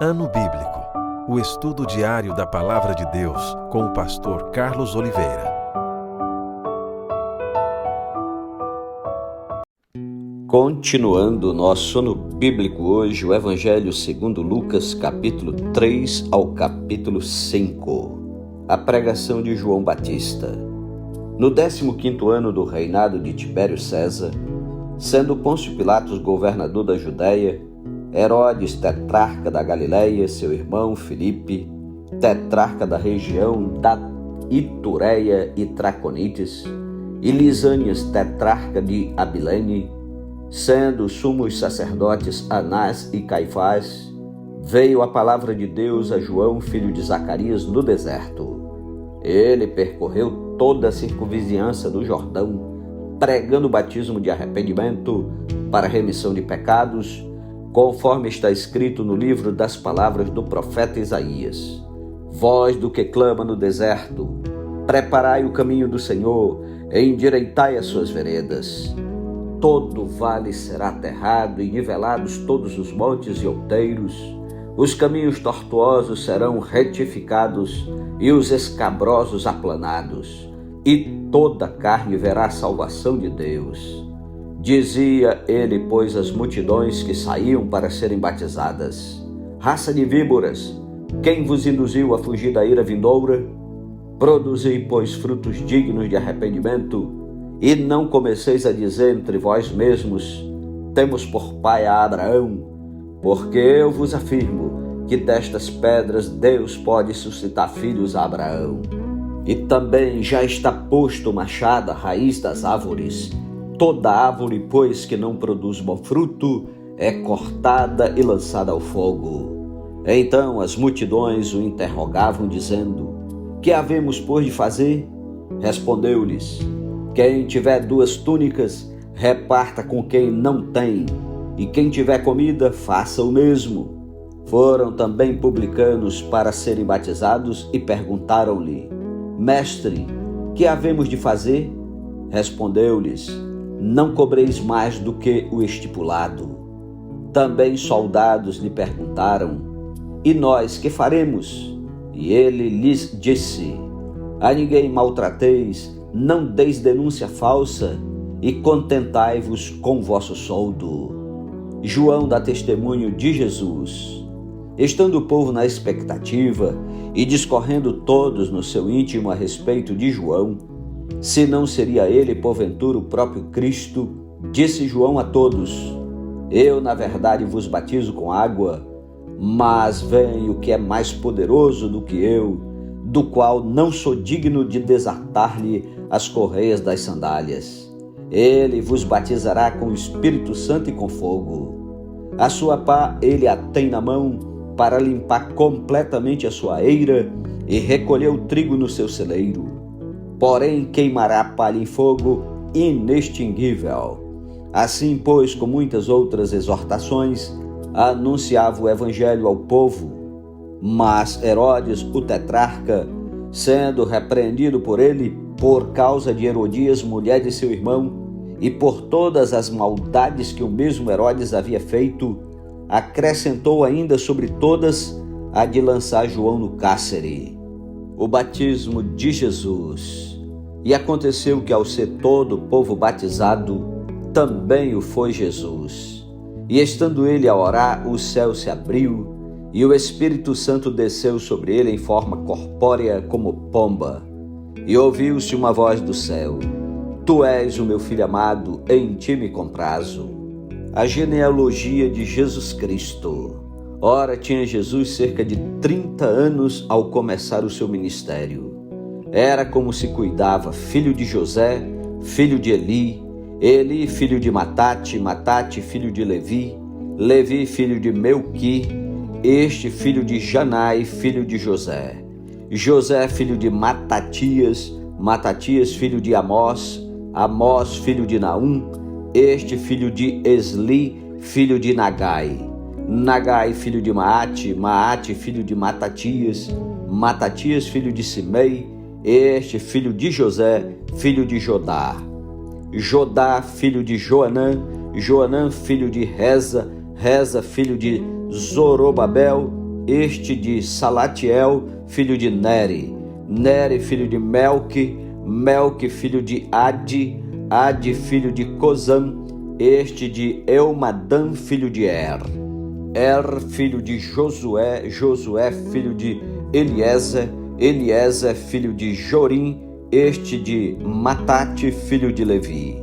Ano Bíblico, o estudo diário da Palavra de Deus com o pastor Carlos Oliveira. Continuando nosso ano bíblico hoje, o Evangelho segundo Lucas, capítulo 3 ao capítulo 5. A pregação de João Batista. No 15º ano do reinado de Tibério César, sendo Pôncio Pilatos governador da Judéia, Herodes, tetrarca da Galileia, seu irmão Filipe, tetrarca da região da Itureia e Traconites, e Lisânias, tetrarca de Abilene, sendo sumos sacerdotes Anás e Caifás, veio a palavra de Deus a João, filho de Zacarias, no deserto. Ele percorreu toda a circunvizinhança do Jordão, pregando o batismo de arrependimento para a remissão de pecados, conforme está escrito no livro das palavras do profeta Isaías. Voz do que clama no deserto, preparai o caminho do Senhor, endireitai as suas veredas. Todo vale será aterrado e nivelados todos os montes e outeiros. Os caminhos tortuosos serão retificados e os escabrosos aplanados, e toda carne verá a salvação de Deus. Dizia ele, pois, às multidões que saíam para serem batizadas: raça de víboras, quem vos induziu a fugir da ira vindoura? Produzi, pois, frutos dignos de arrependimento, e não comeceis a dizer entre vós mesmos: temos por pai a Abraão, porque eu vos afirmo que destas pedras Deus pode suscitar filhos a Abraão. E também já está posto o machado à raiz das árvores. Toda árvore, pois, que não produz bom fruto, é cortada e lançada ao fogo. Então as multidões o interrogavam, dizendo: que havemos, pois, de fazer? Respondeu-lhes: quem tiver 2 túnicas, reparta com quem não tem, e quem tiver comida, faça o mesmo. Foram também publicanos para serem batizados e perguntaram-lhe: mestre, que havemos de fazer? Respondeu-lhes: não cobreis mais do que o estipulado. Também soldados lhe perguntaram: e nós que faremos? E ele lhes disse: a ninguém maltrateis, não deis denúncia falsa, e contentai-vos com vosso soldo. João dá testemunho de Jesus. Estando o povo na expectativa e discorrendo todos no seu íntimo a respeito de João, se não seria ele, porventura, o próprio Cristo, disse João a todos: eu, na verdade, vos batizo com água, mas vem o que é mais poderoso do que eu, do qual não sou digno de desatar-lhe as correias das sandálias. Ele vos batizará com o Espírito Santo e com fogo. A sua pá ele a tem na mão, para limpar completamente a sua eira e recolher o trigo no seu celeiro. Porém queimará a palha em fogo inextinguível. Assim, pois, com muitas outras exortações, anunciava o evangelho ao povo. Mas Herodes, o tetrarca, sendo repreendido por ele por causa de Herodias, mulher de seu irmão, e por todas as maldades que o mesmo Herodes havia feito, acrescentou ainda sobre todas a de lançar João no cárcere. O batismo de Jesus. E aconteceu que, ao ser todo o povo batizado, também o foi Jesus. E estando ele a orar, o céu se abriu, e o Espírito Santo desceu sobre ele em forma corpórea como pomba. E ouviu-se uma voz do céu: tu és o meu filho amado, em ti me comprazo. A genealogia de Jesus Cristo. Ora, tinha Jesus cerca de 30 anos ao começar o seu ministério. Era como se cuidava, filho de José, filho de Eli, Eli filho de Matate, Matate filho de Levi, Levi filho de Melqui, este filho de Janai, filho de José, José filho de Matatias, Matatias filho de Amós, Amós filho de Naum, este filho de Esli, filho de Nagai, Nagai filho de Maate, Maate filho de Matatias, Matatias filho de Simei, este filho de José, filho de Jodá, Jodá filho de Joanã, Joanã filho de Reza, Reza filho de Zorobabel, este de Salatiel, filho de Neri, Neri, filho de Melque, Melque, filho de Adi, Adi, filho de Cosam, este de Elmadã, filho de Er, filho de Josué, Josué, filho de Eliezer, Eliezer, filho de Jorim, este de Matate, filho de Levi,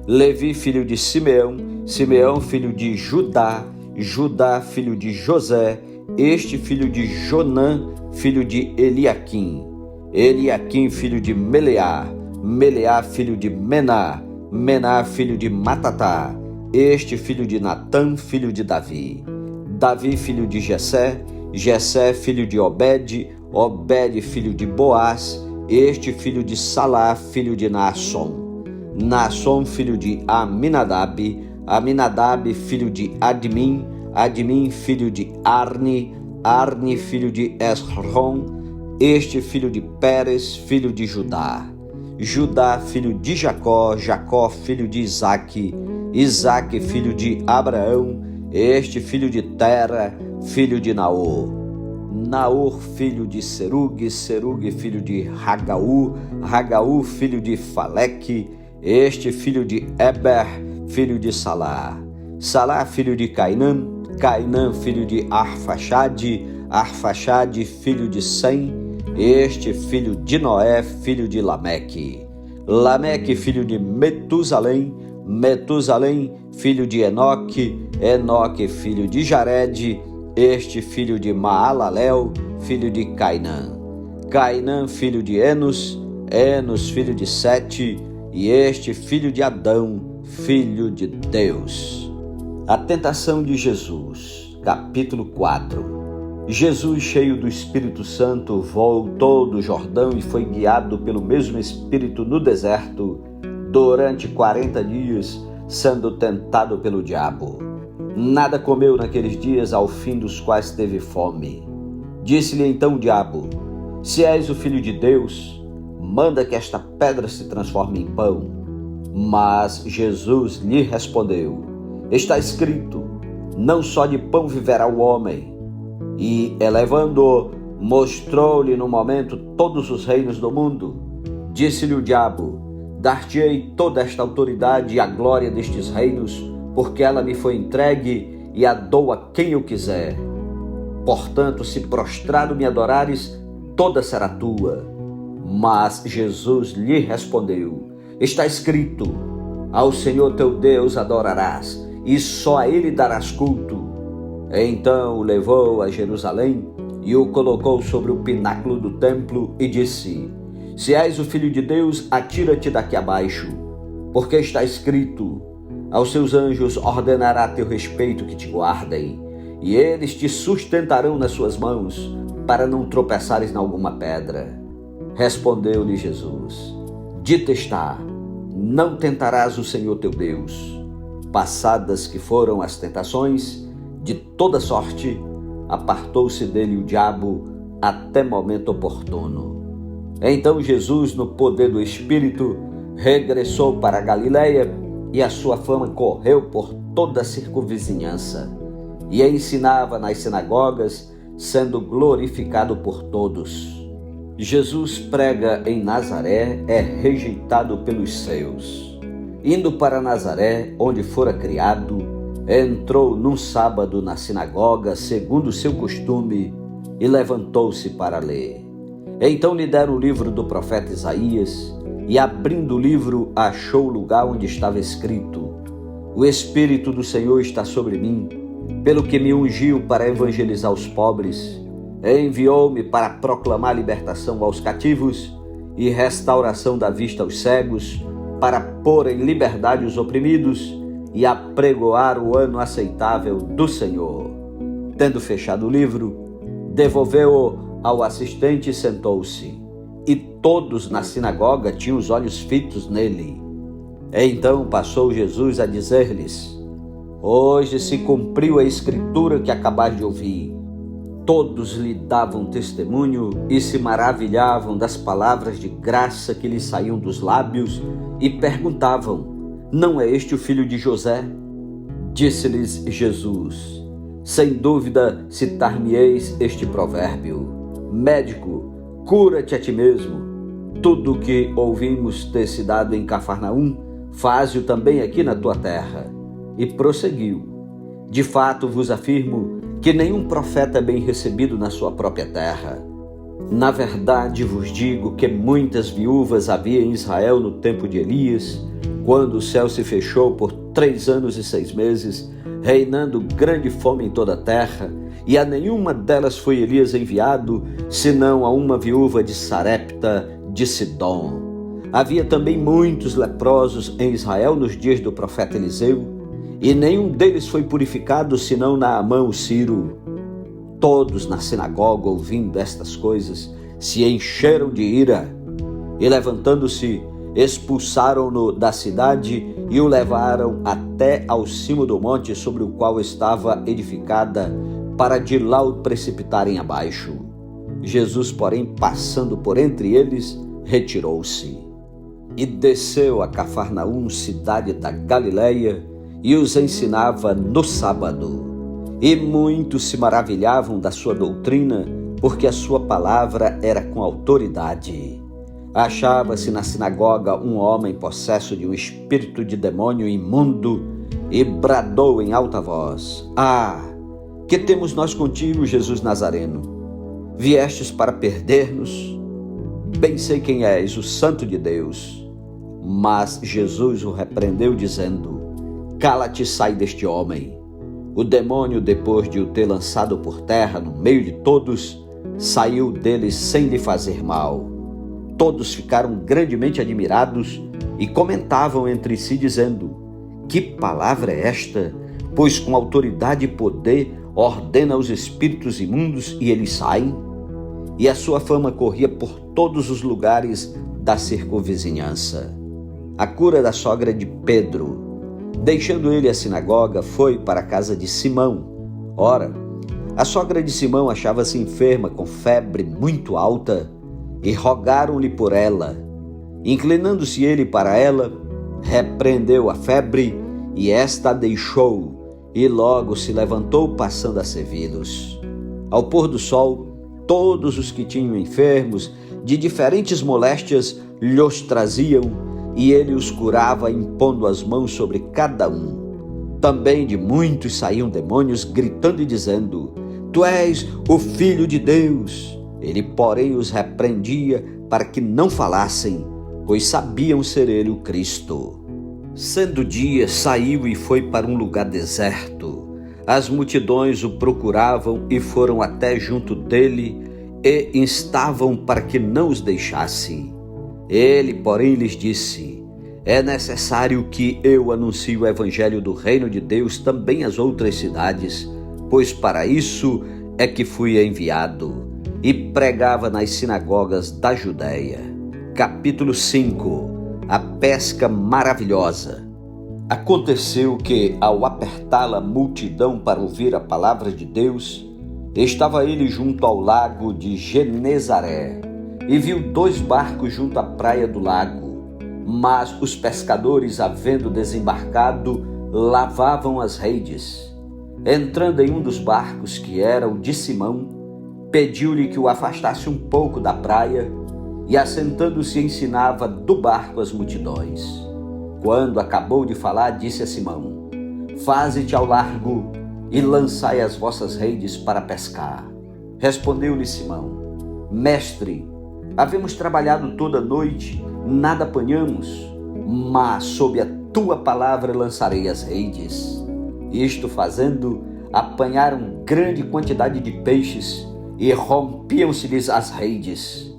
Levi, filho de Simeão, Simeão, filho de Judá, Judá, filho de José, este filho de Jonã, filho de Eliaquim, Eliaquim, filho de Meleá, Meleá, filho de Mená, Mená, filho de Matatá, este filho de Natã, filho de Davi, Davi, filho de Jessé, Jessé, filho de Obed, Obed, filho de Boaz, este filho de Salá, filho de Naasson, Naasson, filho de Aminadab, Aminadab, filho de Admin, Admin, filho de Arni, Arni, filho de Esrom, este filho de Pérez, filho de Judá, Judá, filho de Jacó, Jacó, filho de Isaque, Isaque, filho de Abraão, este filho de Tera, filho de Naor, Naor, filho de Serug, Serug, filho de Ragaú, Ragaú, filho de Faleque, este filho de Eber, filho de Salá, Salá, filho de Cainã, Cainã, filho de Arfaxade, Arfaxade, filho de Sem, este filho de Noé, filho de Lameque, Lameque, filho de Metusalém, Metusalém, filho de Enoque, Enoque, filho de Jared, este filho de Maalalel, filho de Cainã, Cainã, filho de Enos, Enos, filho de Sete, e este filho de Adão, filho de Deus. A tentação de Jesus, capítulo 4. Jesus, cheio do Espírito Santo, voltou do Jordão e foi guiado pelo mesmo Espírito no deserto durante 40 dias, sendo tentado pelo diabo. Nada comeu naqueles dias, ao fim dos quais teve fome. Disse-lhe então o diabo: se és o Filho de Deus, manda que esta pedra se transforme em pão. Mas Jesus lhe respondeu: está escrito, não só de pão viverá o homem. E, elevando-o, mostrou-lhe no momento todos os reinos do mundo. Disse-lhe o diabo: dar-te-ei toda esta autoridade e a glória destes reinos, porque ela me foi entregue e a dou a quem eu quiser. Portanto, se prostrado me adorares, toda será tua. Mas Jesus lhe respondeu: está escrito, ao Senhor teu Deus adorarás, e só a ele darás culto. Então o levou a Jerusalém e o colocou sobre o pináculo do templo e disse: se és o Filho de Deus, atira-te daqui abaixo, porque está escrito, aos seus anjos ordenará a teu respeito que te guardem, e eles te sustentarão nas suas mãos, para não tropeçares em alguma pedra. Respondeu-lhe Jesus: dito está, não tentarás o Senhor teu Deus. Passadas que foram as tentações, de toda sorte, apartou-se dele o diabo até momento oportuno. Então Jesus, no poder do Espírito, regressou para a Galileia, e a sua fama correu por toda a circunvizinhança, e ensinava nas sinagogas, sendo glorificado por todos. Jesus prega em Nazaré, é rejeitado pelos seus. Indo para Nazaré, onde fora criado, entrou num sábado na sinagoga, segundo o seu costume, e levantou-se para ler. Então lhe deram o livro do profeta Isaías, e abrindo o livro, achou o lugar onde estava escrito: o Espírito do Senhor está sobre mim, pelo que me ungiu para evangelizar os pobres, enviou-me para proclamar libertação aos cativos e restauração da vista aos cegos, para pôr em liberdade os oprimidos e apregoar o ano aceitável do Senhor. Tendo fechado o livro, devolveu-o ao assistente e sentou-se. E todos na sinagoga tinham os olhos fitos nele. Então passou Jesus a dizer-lhes: hoje se cumpriu a escritura que acabais de ouvir. Todos lhe davam testemunho e se maravilhavam das palavras de graça que lhe saíam dos lábios e perguntavam: não é este o filho de José? Disse-lhes Jesus: Sem dúvida citar-me-eis este provérbio: médico, cura-te a ti mesmo. Tudo o que ouvimos ter se dado em Cafarnaum, faze-o também aqui na tua terra. E prosseguiu: de fato vos afirmo que nenhum profeta é bem recebido na sua própria terra. Na verdade vos digo que muitas viúvas havia em Israel no tempo de Elias, quando o céu se fechou por 3 anos e 6 meses, reinando grande fome em toda a terra, e a nenhuma delas foi Elias enviado, senão a uma viúva de Sarepta de Sidom. Havia também muitos leprosos em Israel nos dias do profeta Eliseu, e nenhum deles foi purificado, senão Naamã o sírio. Todos na sinagoga, ouvindo estas coisas, se encheram de ira, e levantando-se, expulsaram-no da cidade e o levaram até ao cimo do monte sobre o qual estava edificada, para de lá o precipitarem abaixo. Jesus, porém, passando por entre eles, retirou-se e desceu a Cafarnaum, cidade da Galileia, e os ensinava no sábado. E muitos se maravilhavam da sua doutrina, porque a sua palavra era com autoridade. Achava-se na sinagoga um homem possesso de um espírito de demônio imundo e bradou em alta voz: Ah, que temos nós contigo, Jesus Nazareno? Viestes para perder-nos? Bem sei quem és, o Santo de Deus. Mas Jesus o repreendeu, dizendo: Cala-te e sai deste homem. O demônio, depois de o ter lançado por terra no meio de todos, saiu dele sem lhe fazer mal. Todos ficaram grandemente admirados e comentavam entre si, dizendo: Que palavra é esta? Pois com autoridade e poder ordena aos espíritos imundos e eles saem. E a sua fama corria por todos os lugares da circunvizinhança. A cura da sogra de Pedro. Deixando ele a sinagoga, foi para a casa de Simão. Ora, a sogra de Simão achava-se enferma com febre muito alta, e rogaram-lhe por ela. Inclinando-se ele para ela, repreendeu a febre, e esta a deixou, e logo se levantou, passando a servi-los. Ao pôr do sol, todos os que tinham enfermos de diferentes moléstias lhos traziam, e ele os curava, impondo as mãos sobre cada um. Também de muitos saíam demônios, gritando e dizendo: Tu és o Filho de Deus. Ele, porém, os repreendia para que não falassem, pois sabiam ser ele o Cristo. Sendo dia, saiu e foi para um lugar deserto. As multidões o procuravam e foram até junto dele e instavam para que não os deixasse. Ele, porém, lhes disse: É necessário que eu anuncie o evangelho do reino de Deus também às outras cidades, pois para isso é que fui enviado. E pregava nas sinagogas da Judéia. Capítulo 5. A pesca maravilhosa. Aconteceu que, ao apertá-la a multidão para ouvir a palavra de Deus, estava ele junto ao lago de Genezaré, e viu 2 barcos junto à praia do lago. Mas os pescadores, havendo desembarcado, lavavam as redes. Entrando em um dos barcos, que era o de Simão, pediu-lhe que o afastasse um pouco da praia, e assentando-se ensinava do barco as multidões. Quando acabou de falar, disse a Simão: Faze-te ao largo e lançai as vossas redes para pescar. Respondeu-lhe Simão: Mestre, havemos trabalhado toda a noite, nada apanhamos, mas sob a tua palavra lançarei as redes. Isto fazendo, apanharam grande quantidade de peixes, e rompiam-se-lhes as redes.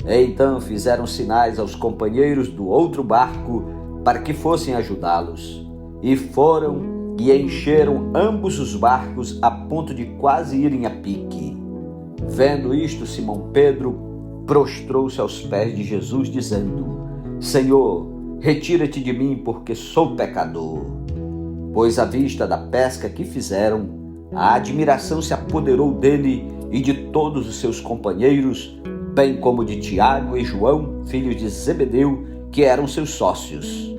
Então fizeram sinais aos companheiros do outro barco para que fossem ajudá-los. E foram e encheram ambos os barcos a ponto de quase irem a pique. Vendo isto, Simão Pedro prostrou-se aos pés de Jesus, dizendo: Senhor, retira-te de mim, porque sou pecador. Pois à vista da pesca que fizeram, a admiração se apoderou dele e de todos os seus companheiros, bem como de Tiago e João, filhos de Zebedeu, que eram seus sócios.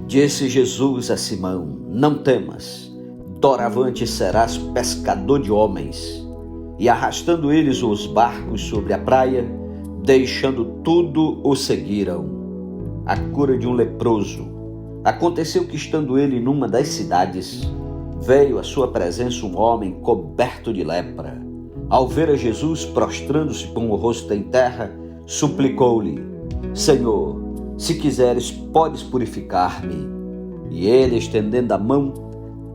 Disse Jesus a Simão: Não temas, doravante serás pescador de homens. E arrastando eles os barcos sobre a praia, deixando tudo, o seguiram. A cura de um leproso. Aconteceu que, estando ele numa das cidades, veio à sua presença um homem coberto de lepra. Ao ver a Jesus, prostrando-se com o rosto em terra, suplicou-lhe: Senhor, se quiseres, podes purificar-me. E ele, estendendo a mão,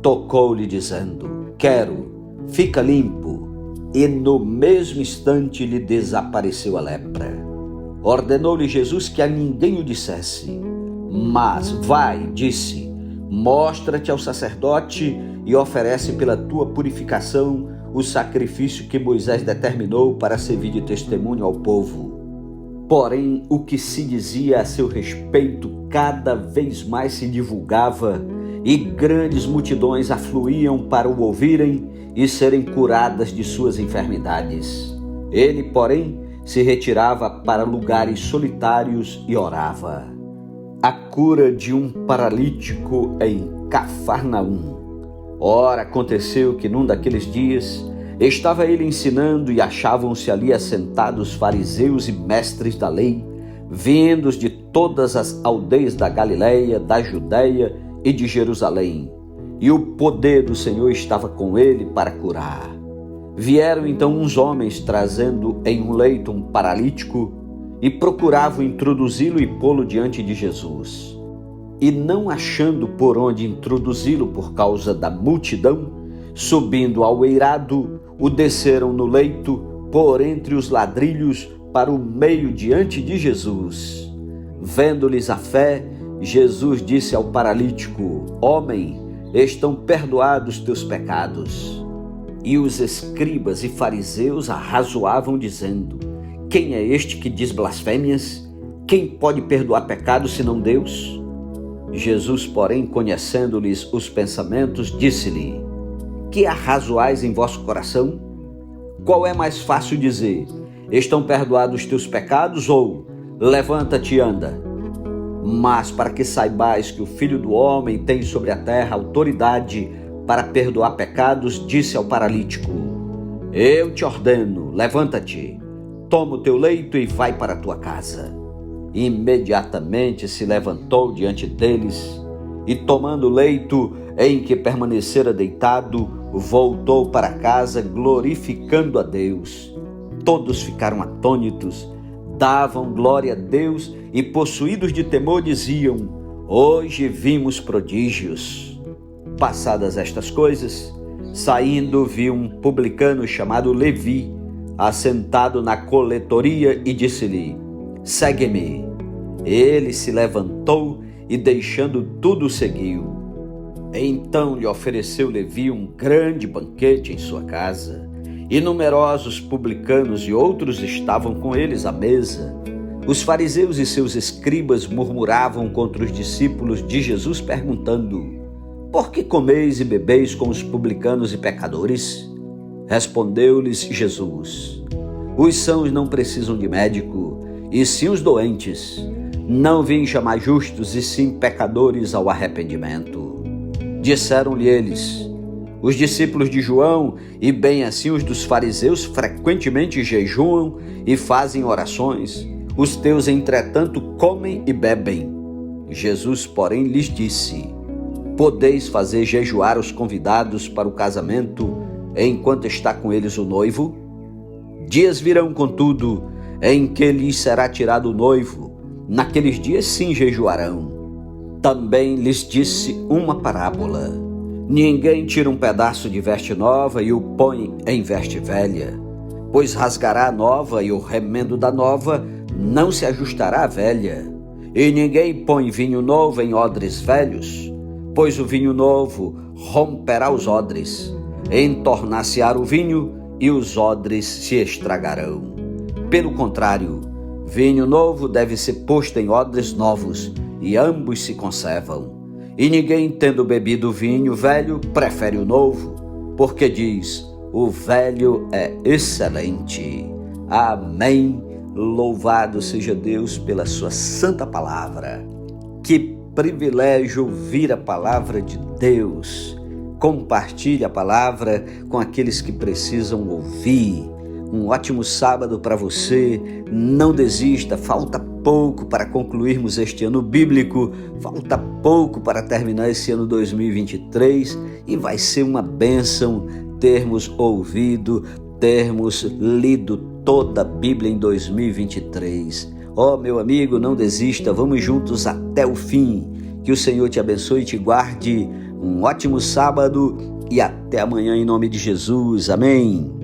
tocou-lhe, dizendo: Quero, fica limpo. E no mesmo instante lhe desapareceu a lepra. Ordenou-lhe Jesus que a ninguém o dissesse. Mas vai, disse, mostra-te ao sacerdote e oferece pela tua purificação o sacrifício que Moisés determinou para servir de testemunho ao povo. Porém, o que se dizia a seu respeito cada vez mais se divulgava, e grandes multidões afluíam para o ouvirem e serem curadas de suas enfermidades. Ele, porém, se retirava para lugares solitários e orava. A cura de um paralítico em Cafarnaum. Ora, aconteceu que num daqueles dias estava ele ensinando e achavam-se ali assentados fariseus e mestres da lei, vindos de todas as aldeias da Galileia, da Judeia e de Jerusalém. E o poder do Senhor estava com ele para curar. Vieram então uns homens trazendo em um leito um paralítico e procuravam introduzi-lo e pô-lo diante de Jesus. E não achando por onde introduzi-lo por causa da multidão, subindo ao eirado, o desceram no leito, por entre os ladrilhos, para o meio diante de Jesus. Vendo-lhes a fé, Jesus disse ao paralítico: Homem, estão perdoados teus pecados. E os escribas e fariseus arrazoavam, dizendo: Quem é este que diz blasfêmias? Quem pode perdoar pecados senão Deus? Jesus, porém, conhecendo-lhes os pensamentos, disse-lhe: Que arrazoais em vosso coração? Qual é mais fácil dizer: Estão perdoados teus pecados, ou levanta-te e anda? Mas para que saibais que o Filho do Homem tem sobre a terra autoridade para perdoar pecados, disse ao paralítico: Eu te ordeno, levanta-te, toma o teu leito e vai para a tua casa. Imediatamente se levantou diante deles e, tomando o leito em que permanecera deitado, voltou para casa glorificando a Deus. Todos ficaram atônitos, davam glória a Deus e, possuídos de temor, diziam: Hoje vimos prodígios. Passadas estas coisas, saindo, viu um publicano chamado Levi, assentado na coletoria, e disse-lhe: Segue-me. Ele se levantou e, deixando tudo, seguiu. Então lhe ofereceu Levi um grande banquete em sua casa, e numerosos publicanos e outros estavam com eles à mesa. Os fariseus e seus escribas murmuravam contra os discípulos de Jesus, perguntando: Por que comeis e bebeis com os publicanos e pecadores? Respondeu-lhes Jesus: Os sãos não precisam de médico, e sim os doentes. Não vim chamar justos, e sim pecadores ao arrependimento. Disseram-lhe eles: Os discípulos de João, e bem assim os dos fariseus, frequentemente jejuam e fazem orações. Os teus, entretanto, comem e bebem. Jesus, porém, lhes disse: Podeis fazer jejuar os convidados para o casamento, enquanto está com eles o noivo? Dias virão, contudo, em que lhes será tirado o noivo. Naqueles dias sim jejuarão. Também lhes disse uma parábola: Ninguém tira um pedaço de veste nova e o põe em veste velha, pois rasgará a nova e o remendo da nova não se ajustará à velha. E ninguém põe vinho novo em odres velhos, pois o vinho novo romperá os odres, entornar-se-á o vinho e os odres se estragarão. Pelo contrário, vinho novo deve ser posto em odres novos, e ambos se conservam. E ninguém, tendo bebido vinho velho, prefere o novo, porque diz: o velho é excelente. Amém. Louvado seja Deus pela sua santa palavra. Que privilégio ouvir a palavra de Deus. compartilhe a palavra com aqueles que precisam ouvir. Um ótimo sábado para você. Não desista, falta pouco para concluirmos este ano bíblico, falta pouco para terminar esse ano 2023 e vai ser uma bênção termos ouvido, termos lido toda a Bíblia em 2023. Meu amigo, não desista, vamos juntos até o fim. Que o Senhor te abençoe e te guarde. Um ótimo sábado e até amanhã em nome de Jesus. Amém.